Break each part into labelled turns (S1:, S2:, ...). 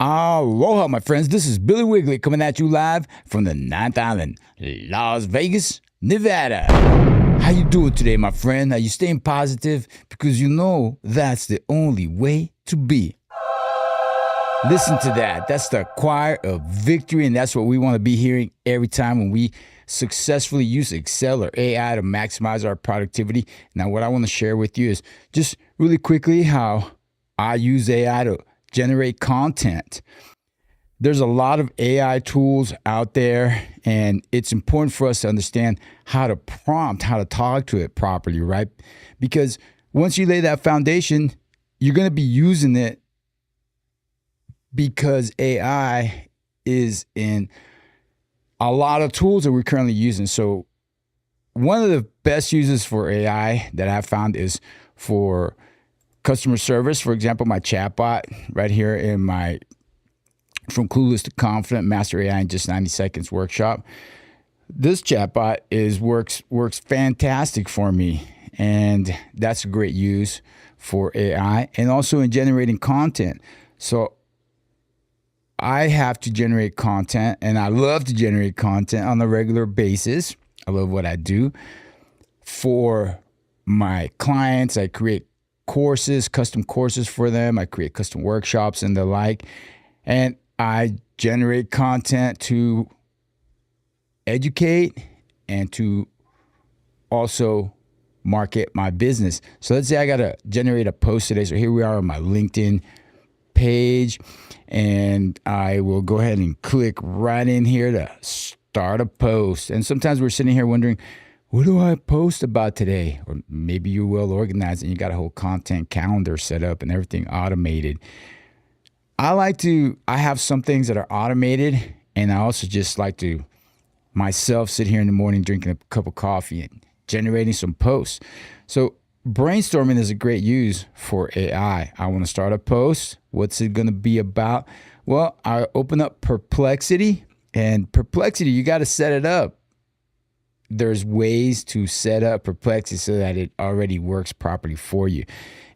S1: Aloha, my friends. This is Billy Wiggly coming at you live from the Ninth Island, Las Vegas, Nevada. How you doing today, my friend? Are you staying positive? Because you know that's the only way to be. Listen to that. That's the choir of victory, and that's what we want to be hearing every time when we successfully use Excel or AI to maximize our productivity. Now, what I want to share with you is just really quickly how I use AI to generate content. There's a lot of AI tools out there, and it's important for us to understand how to prompt, how to talk to it properly, right? Because once you lay that foundation, you're going to be using it because AI is in a lot of tools that we're currently using. So one of the best uses for AI that I've found is for customer service. For example, my chatbot right here in my From Clueless to Confident Master AI in Just 90 Seconds workshop. This chatbot works fantastic for me, and that's a great use for AI and also in generating content. So I have to generate content, and I love to generate content on a regular basis. I love what I do. For my clients, I create courses, custom courses for them. I create custom workshops and the like. And I generate content to educate and to also market my business. So let's say I got to generate a post today. So here we are on my LinkedIn page, and I will go ahead and click right in here to start a post. And sometimes we're sitting here wondering, what do I post about today? Or maybe you're well organized and you got a whole content calendar set up and everything automated. I have some things that are automated, and I also just like to myself sit here in the morning drinking a cup of coffee and generating some posts. So brainstorming is a great use for AI. I want to start a post. What's it going to be about? Well, I open up Perplexity, and Perplexity, you got to set it up. There's ways to set up Perplexity so that it already works properly for you.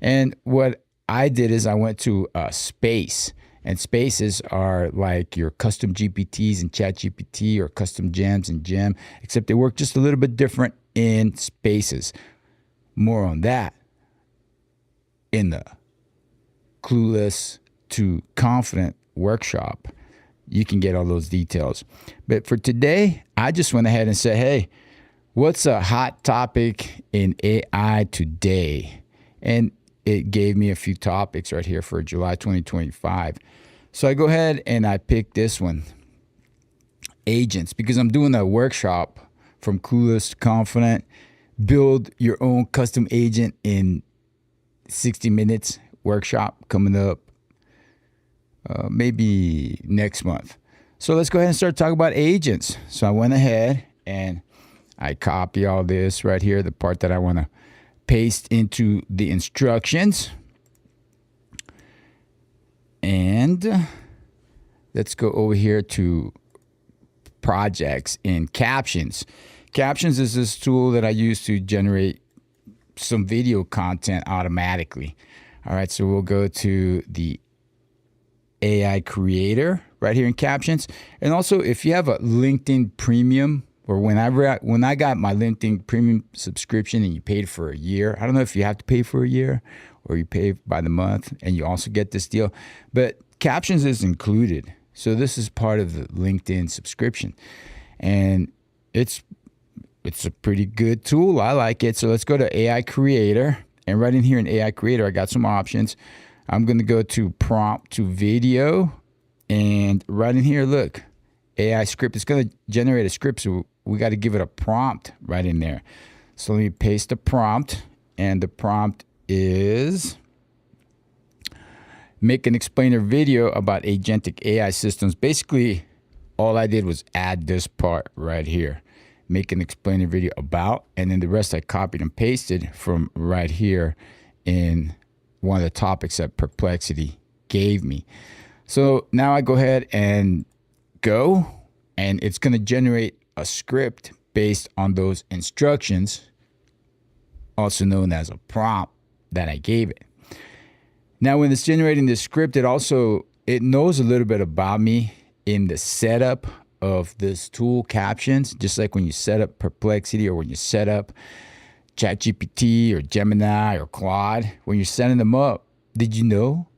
S1: And what I did is I went to Space, and Spaces are like your custom GPTs and ChatGPT or custom gems and Gem, except they work just a little bit different in Spaces. More on that in the Clueless to Confident workshop. You can get all those details. But for today, I just went ahead and said, hey, what's a hot topic in AI today? And it gave me a few topics right here for July 2025. So I go ahead and I pick this one, agents, because I'm doing a workshop from Clueless to Confident. Build your own custom agent in 60 minutes workshop coming up maybe next month. So let's go ahead and start talking about agents. So I went ahead and I copy all this right here, the part that I want to paste into the instructions. And let's go over here to projects and captions. Captions is this tool that I use to generate some video content automatically. All right, so we'll go to the AI creator right here in captions. And also, if you have a LinkedIn premium, or when I got my LinkedIn premium subscription and you paid for a year, I don't know if you have to pay for a year or you pay by the month and you also get this deal, but captions is included. So this is part of the LinkedIn subscription, and it's a pretty good tool. I like it. So let's go to AI Creator, and right in here in AI Creator, I got some options. I'm going to go to prompt to video, and right in here, look, AI script. It's going to generate a script, so we got to give it a prompt right in there. So let me paste the prompt, and the prompt is make an explainer video about agentic AI systems. Basically, all I did was add this part right here. Make an explainer video about, and then the rest I copied and pasted from right here in one of the topics that Perplexity gave me. So now I go ahead and go, and it's going to generate a script based on those instructions, also known as a prompt that I gave it. Now, when it's generating this script, it also it knows a little bit about me in the setup of this tool captions, just like when you set up Perplexity or when you set up ChatGPT or Gemini or Claude, when you're setting them up, did you know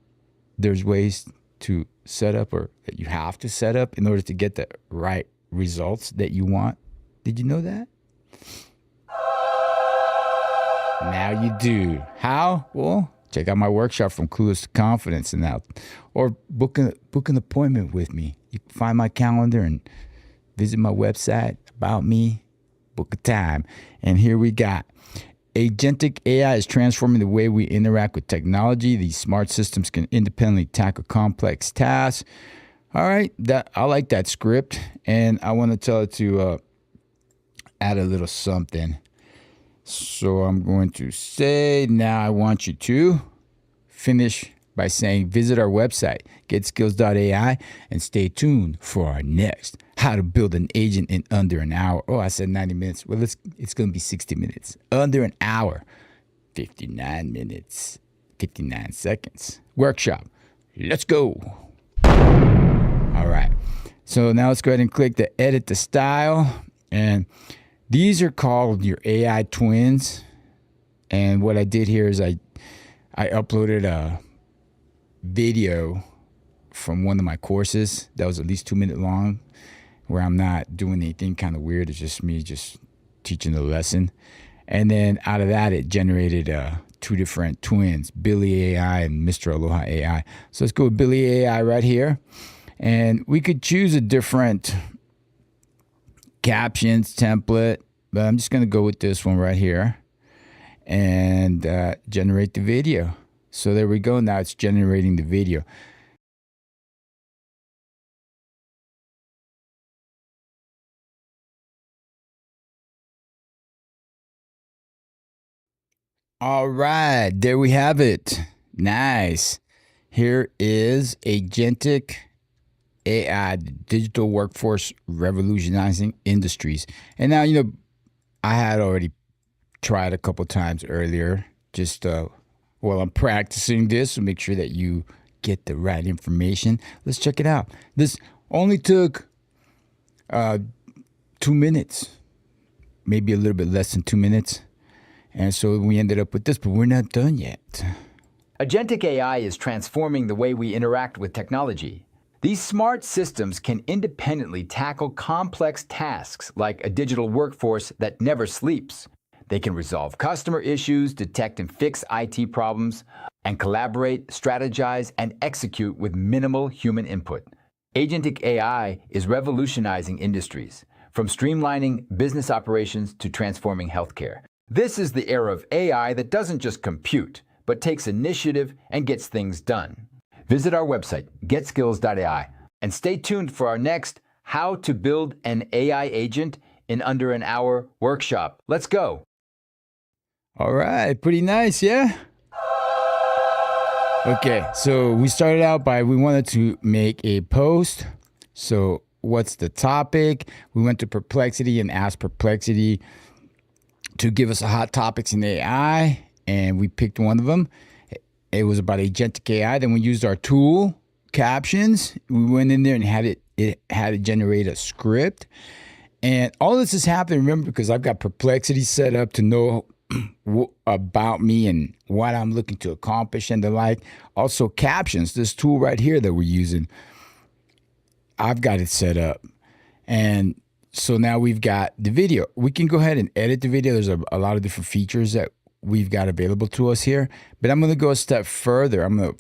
S1: there's ways to set up or that you have to set up in order to get the right results that you want? Did you know that? Now you do. How? Well, check out my workshop From Clueless to Confidence and out, or book an appointment with me. You can find my calendar and visit my website, about me, book a time. And here we got agentic AI is transforming the way we interact with technology. These smart systems can independently tackle complex tasks. All right, I like that script, and I want to tell it to add a little something. So I'm going to say, now I want you to finish by saying, visit our website, getskills.ai, and stay tuned for our next How to Build an Agent in Under an Hour. Oh, I said 90 minutes. Well, it's going to be 60 minutes. Under an hour, 59 minutes, 59 seconds. Workshop. Let's go. All right. So now let's go ahead and click the edit the style. And these are called your AI twins. And what I did here is I uploaded a video from one of my courses that was at least 2 minutes long, where I'm not doing anything kind of weird. It's just me just teaching the lesson. And then out of that, it generated two different twins, Billy AI and Mr. Aloha AI. So let's go with Billy AI right here. And we could choose a different captions template, but I'm just going to go with this one right here and generate the video. So there we go. Now it's generating the video. All right, there we have it. Nice. Here is agentic AI, the digital workforce revolutionizing industries. And now, I had already tried a couple times earlier, just while I'm practicing this, so make sure that you get the right information. Let's check it out. This only took 2 minutes, maybe a little bit less than 2 minutes. And so we ended up with this, but we're not done yet.
S2: Agentic AI is transforming the way we interact with technology. These smart systems can independently tackle complex tasks like a digital workforce that never sleeps. They can resolve customer issues, detect and fix IT problems, and collaborate, strategize, and execute with minimal human input. Agentic AI is revolutionizing industries, from streamlining business operations to transforming healthcare. This is the era of AI that doesn't just compute, but takes initiative and gets things done. Visit our website, getskills.ai, and stay tuned for our next How to Build an AI Agent in Under an Hour workshop. Let's go.
S1: All right, pretty nice, yeah? Okay, so we started out by we wanted to make a post. So what's the topic? We went to Perplexity and asked Perplexity to give us hot topics in AI, and we picked one of them. It was about agentic AI. Then we used our tool, captions. We went in there and had it generate a script. And all this is happening, remember, because I've got Perplexity set up to know about me and what I'm looking to accomplish and the like. Also captions, this tool right here that we're using, I've got it set up. And so now we've got the video. We can go ahead and edit the video. There's a lot of different features that we've got available to us here, but I'm going to go a step further. I'm going to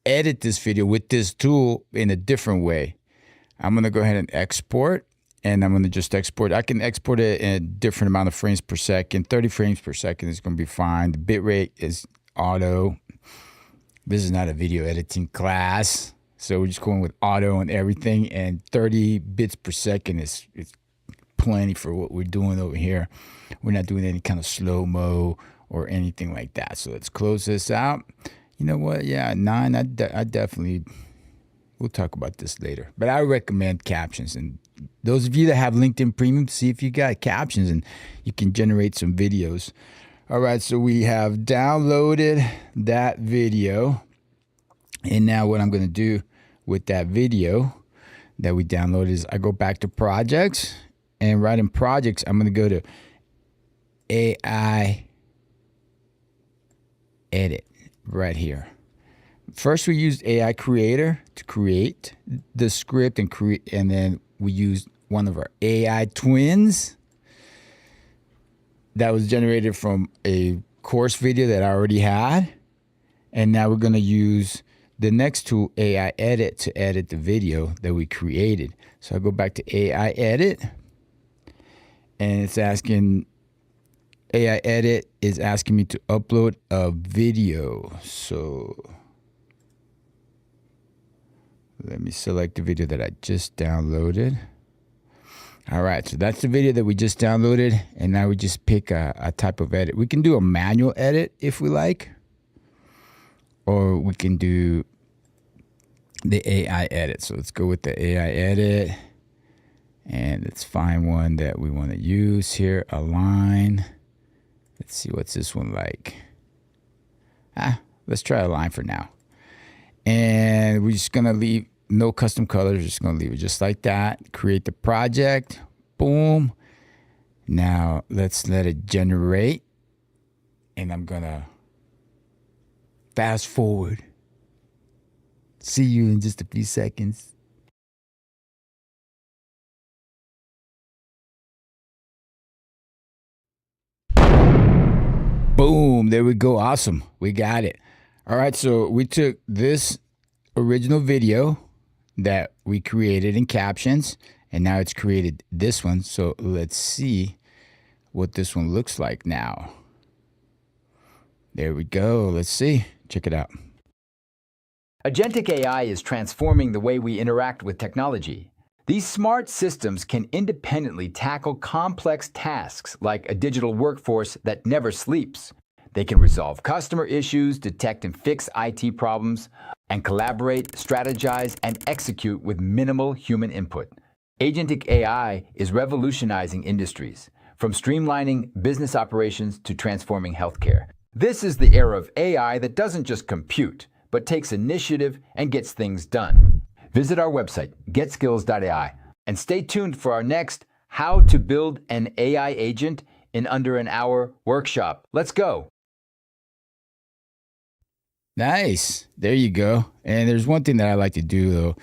S1: edit this video with this tool in a different way. I'm going to go ahead and export, and I'm going to just export. I can export it in a different amount of frames per second. 30 frames per second is going to be fine. The bitrate is auto. This is not a video editing class, so we're just going with auto and everything, and 30 bits per second is plenty for what we're doing over here. We're not doing any kind of slow-mo or anything like that. So let's close this out. You know what? Yeah, 9, I definitely, we'll talk about this later. But I recommend captions. And those of you that have LinkedIn Premium, see if you got captions and you can generate some videos. All right, so we have downloaded that video. And now what I'm going to do with that video that we downloaded is I go back to projects, and right in projects, I'm going to go to AI edit right here. First, we used AI Creator to create the script and then we used one of our AI twins that was generated from a course video that I already had. And now we're going to use the next tool, AI Edit, to edit the video that we created. So I go back to AI Edit, and it's asking, AI Edit is asking me to upload a video. So let me select the video that I just downloaded. All right, so that's the video that we just downloaded, and now we just pick a type of edit. We can do a manual edit if we like, or we can do the AI edit. So let's go with the AI edit, and let's find one that we want to use here. Align. Let's see, what's this one like? Let's try Align for now. And we're just gonna leave no custom colors. We're just gonna leave it just like that. Create the project. Boom. Now let's let it generate. And I'm gonna fast forward. See you in just a few seconds. Boom. There we go. Awesome. We got it. All right. So we took this original video that we created in captions, and now it's created this one. So let's see what this one looks like now. There we go. Let's see. Check it out.
S2: Agentic AI is transforming the way we interact with technology. These smart systems can independently tackle complex tasks like a digital workforce that never sleeps. They can resolve customer issues, detect and fix IT problems, and collaborate, strategize, and execute with minimal human input. Agentic AI is revolutionizing industries, from streamlining business operations to transforming healthcare. This is the era of AI that doesn't just compute, but takes initiative and gets things done. Visit our website, getskills.ai, and stay tuned for our next How to Build an AI Agent in Under an Hour workshop. Let's go.
S1: Nice. There you go. And there's one thing that I like to do, though,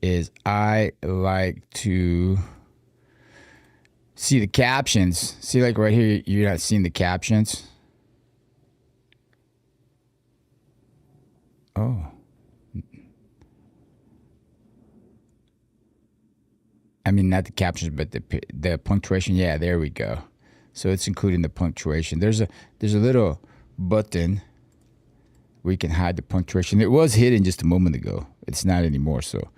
S1: is I like to see the captions. See, like right here, you're not seeing the captions. Oh. I mean, not the captions, but the punctuation. Yeah, there we go. So it's including the punctuation. There's a little button where you can hide the punctuation. It was hidden just a moment ago. It's not anymore. So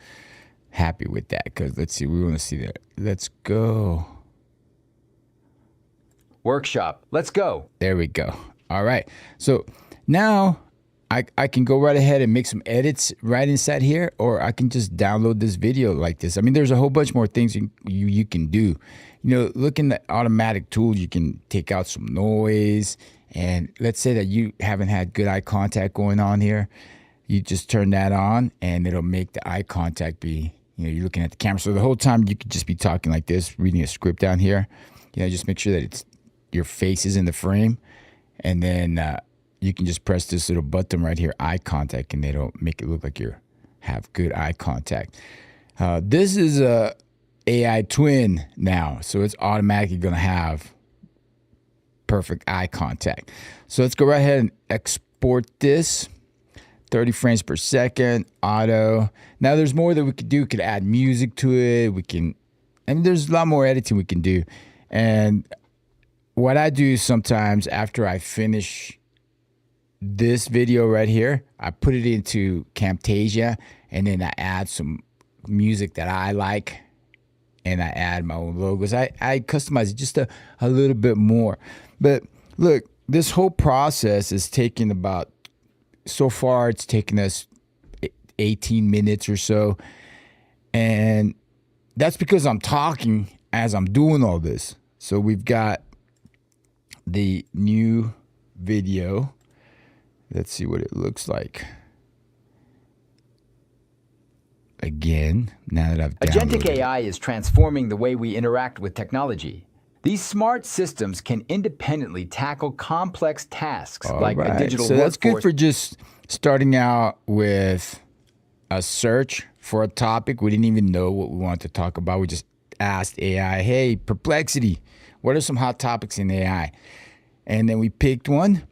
S1: happy with that, because let's see. We want to see that. Let's go.
S2: Workshop. Let's go.
S1: There we go. All right. So now I can go right ahead and make some edits right inside here, or I can just download this video like this. I mean, there's a whole bunch more things you can do. You know, look in the automatic tools, you can take out some noise. And let's say that you haven't had good eye contact going on here. You just turn that on and it'll make the eye contact be, you know, you're looking at the camera. So the whole time you could just be talking like this, reading a script down here. You know, just make sure that your face is in the frame. And then you can just press this little button right here, eye contact, and it'll make it look like you have good eye contact. This is a AI twin now, so it's automatically going to have perfect eye contact. So let's go right ahead and export this. 30 frames per second, auto. Now there's more that we could do. We could add music to it. There's a lot more editing we can do. And what I do sometimes after I finish this video right here, I put it into Camtasia, and then I add some music that I like, and I add my own logos. I customize it just a little bit more. But look, this whole process is taking about, so far it's taken us 18 minutes or so. And that's because I'm talking as I'm doing all this. So we've got the new video. Let's see what it looks like. again now that I've downloaded
S2: Agentic
S1: it.
S2: AI is transforming the way we interact with technology. These smart systems can independently tackle complex tasks like a digital
S1: So that's good
S2: workforce.
S1: for just starting out with a search for a topic. We didn't even know what we wanted to talk about. We just asked AI, hey, Perplexity, what are some hot topics in AI? And then we picked one,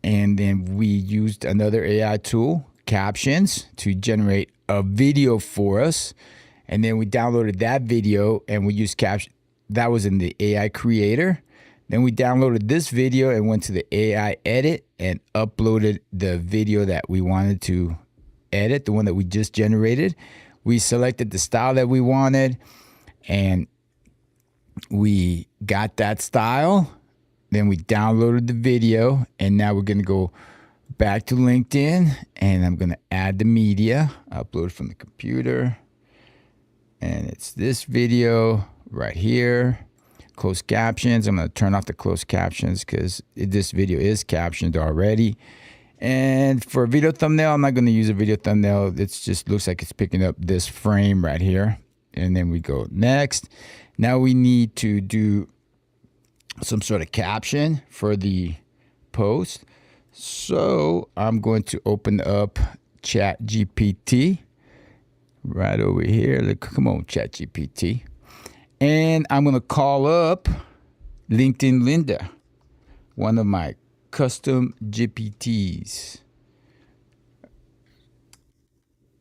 S1: and then we used another AI tool, Captions, to generate a video for us. And then we downloaded that video and we used Caption. That was in the AI creator. Then we downloaded this video and went to the AI edit and uploaded the video that we wanted to edit, the one that we just generated. We selected the style that we wanted and we got that style. Then we downloaded the video and now we're going to go back to LinkedIn and I'm going to add the media, upload from the computer. And it's this video right here, closed captions. I'm going to turn off the closed captions because this video is captioned already. And for a video thumbnail, I'm not going to use a video thumbnail. It just looks like it's picking up this frame right here. And then we go next. Now we need to do some sort of caption for the post. So I'm going to open up ChatGPT right over here. Look, come on, ChatGPT. And I'm going to call up LinkedIn Linda, one of my custom GPTs.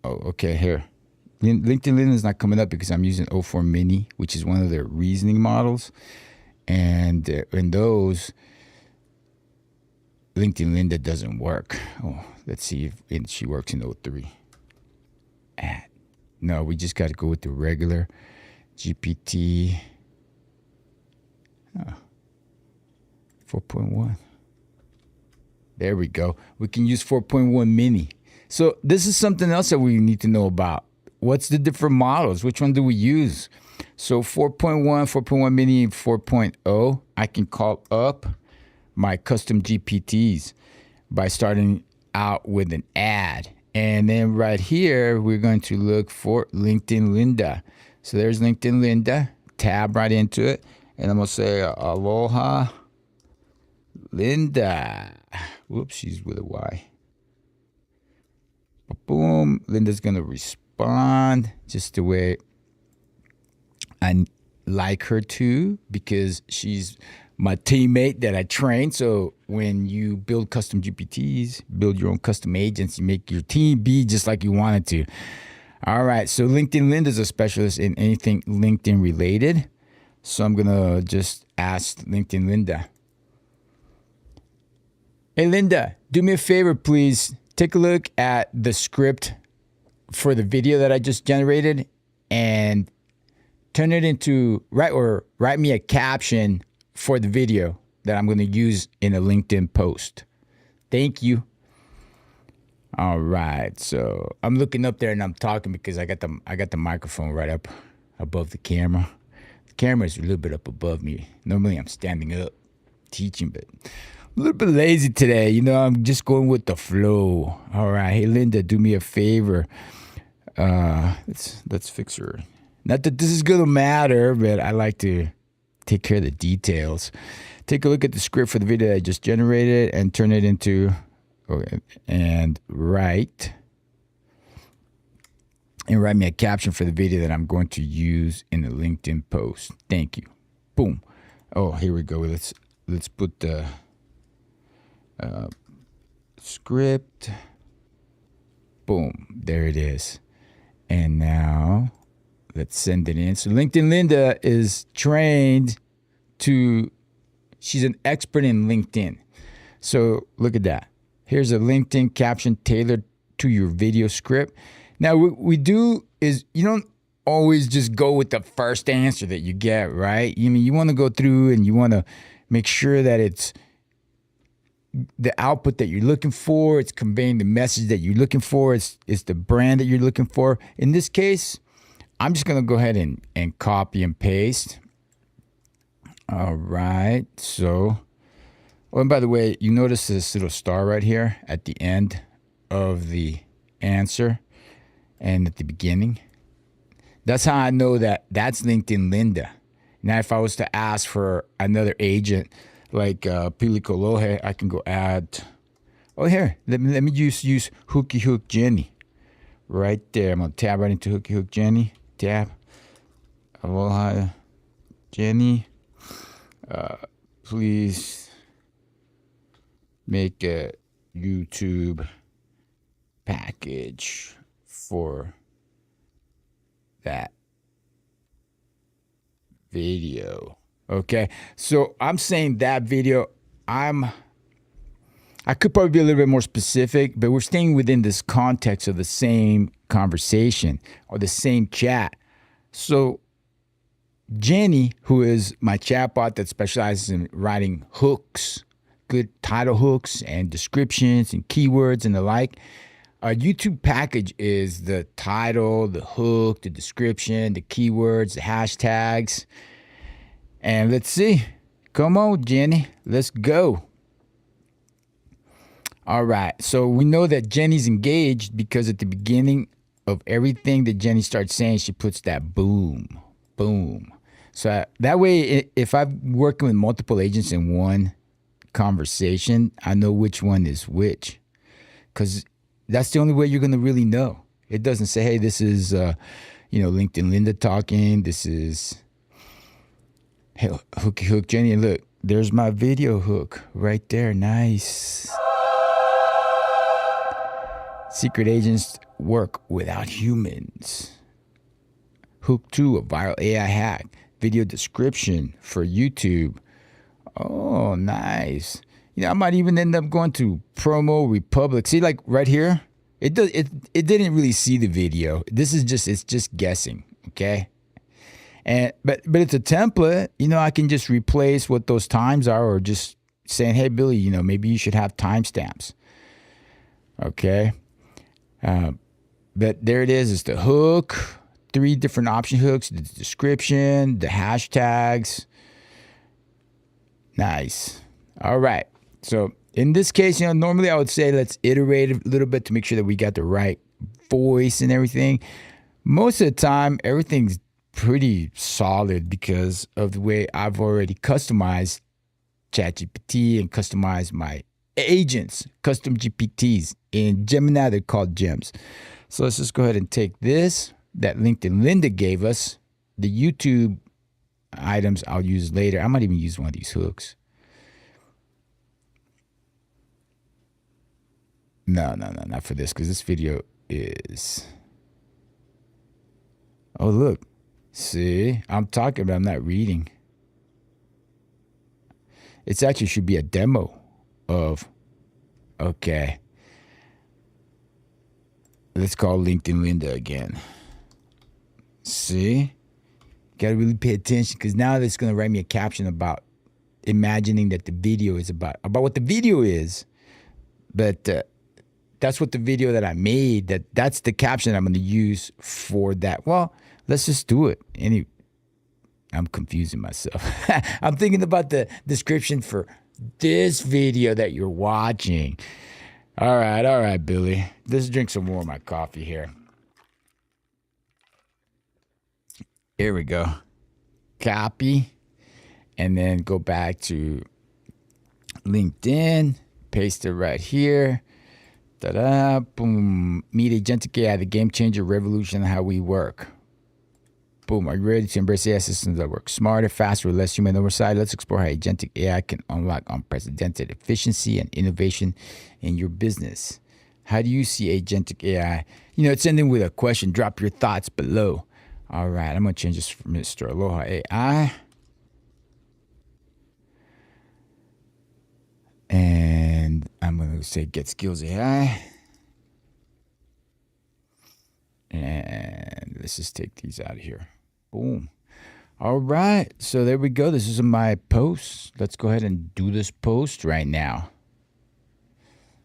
S1: Oh, okay, here. LinkedIn Linda is not coming up because I'm using O4 Mini, which is one of their reasoning models. And in those, LinkedIn Linda doesn't work. Oh, let's see if she works in O3. No, we just got to go with the regular GPT 4.1. There we go. We can use 4.1 mini. So this is something else that we need to know about. What's the different models? Which one do we use? So 4.1, 4.1 mini, 4.0, I can call up my custom GPTs by starting out with an ad. And then right here, we're going to look for LinkedIn Linda. So there's LinkedIn Linda, tab right into it. And I'm going to say, Aloha Linda. Whoops, she's with a Y. Boom. Linda's going to respond just the way I like her to, because she's my teammate that I train. So when you build custom GPTs, build your own custom agents, you make your team be just like you want it to. All right. So LinkedIn Linda is a specialist in anything LinkedIn related. So I'm going to just ask LinkedIn Linda. Hey, Linda, do me a favor, please. Take a look at the script for the video that I just generated and turn it into, write me a caption for the video that I'm going to use in a LinkedIn post. Thank you. All right. So I'm looking up there and I'm talking because I got the microphone right up above the camera. The camera is a little bit up above me. Normally I'm standing up teaching, but a little bit lazy today. You know, I'm just going with the flow. All right. Hey, Linda, do me a favor. Let's fix her. Not that this is going to matter, but I like to take care of the details. Take a look at the script for the video that I just generated and turn it into, and write me a caption for the video that I'm going to use in the LinkedIn post. Thank you. Boom. Oh, here we go. Let's put the script. Boom. There it is. And now let's send it in. So LinkedIn Linda is trained she's an expert in LinkedIn. So look at that. Here's a LinkedIn caption tailored to your video script. Now what we do is you don't always just go with the first answer that you get, right? You mean you want to go through and you want to make sure that it's the output that you're looking for, it's conveying the message that you're looking for, it's the brand that you're looking for. In this case, I'm just going to go ahead and copy and paste. All right. So, oh, and by the way, you notice this little star right here at the end of the answer and at the beginning. That's how I know that that's LinkedIn Linda. Now, if I was to ask for another agent like Pilico Aloha, I can go add. Oh, here, let me just use Hooky Hook Jenny right there. I'm gonna tab right into Hooky Hook Jenny. Tab. Aloha Jenny. Please make a YouTube package for that video. Okay, so I'm saying that video. I could probably be a little bit more specific, but we're staying within this context of the same conversation or the same chat. So Jenny, who is my chatbot that specializes in writing hooks, good title hooks and descriptions and keywords and the like, a YouTube package is the title, the hook, the description, the keywords, the hashtags. And let's see. Come on, Jenny. Let's go. All right. So we know that Jenny's engaged because at the beginning of everything that Jenny starts saying, she puts that boom, boom. So that way, if I'm working with multiple agents in one conversation, I know which one is which. Because that's the only way you're going to really know. It doesn't say, hey, this is, LinkedIn Linda talking. This is Hooky Hook Jenny. And look, there's my video hook right there. Nice. Secret agents work without humans. Hook 2, a viral AI hack. Video description for YouTube. Oh, nice. I might even end up going to Promo Republic. See, like right here, it didn't really see the video. It's just guessing, okay? But it's a template. I can just replace what those times are, or just saying, hey, Billy, maybe you should have timestamps. Okay. But there it is. It's the hook, 3 different option hooks, the description, the hashtags. Nice. All right. So in this case, normally I would say let's iterate a little bit to make sure that we got the right voice and everything. Most of the time, everything's pretty solid because of the way I've already customized ChatGPT and customized my agents, custom GPTs. In Gemini, they're called gems. So let's just go ahead and take this that LinkedIn Linda gave us. The YouTube items I'll use later. I might even use one of these hooks. No, not for this, because this video is... Oh, look. See? I'm talking, but I'm not reading. It actually should be a demo of... Okay. Let's call LinkedIn Linda again. See? Gotta really pay attention, because now it's going to write me a caption about imagining that the video is about what the video is. But that's what the video that I made, that's the caption I'm going to use for that. Well, let's just do it. I'm confusing myself. I'm thinking about the description for this video that you're watching. All right, Billy. Let's drink some more of my coffee here. Here we go. Copy. And then go back to LinkedIn. Paste it right here. Ta-da. Boom. Meet Agentic AI, the game changer revolution, how we work. Boom. Are you ready to embrace AI systems that work smarter, faster, with less human oversight? Let's explore how agentic AI can unlock unprecedented efficiency and innovation in your business. How do you see agentic AI? It's ending with a question. Drop your thoughts below. All right. I'm going to change this from Mr. Aloha AI. And I'm going to say get skills AI. And let's just take these out of here. Boom. All right. So there we go. This is my post. Let's go ahead and do this post right now.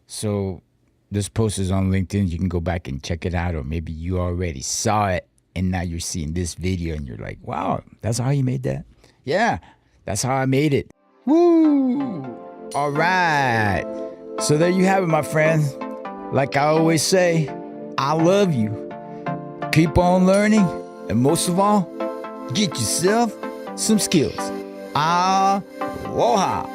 S1: So this post is on LinkedIn. You can go back and check it out, or maybe you already saw it and now you're seeing this video and you're like, wow, that's how you made that? Yeah, that's how I made it. Woo! All right. So there you have it, my friends. Like I always say, I love you. Keep on learning, And most of all, get yourself some skills. Aloha.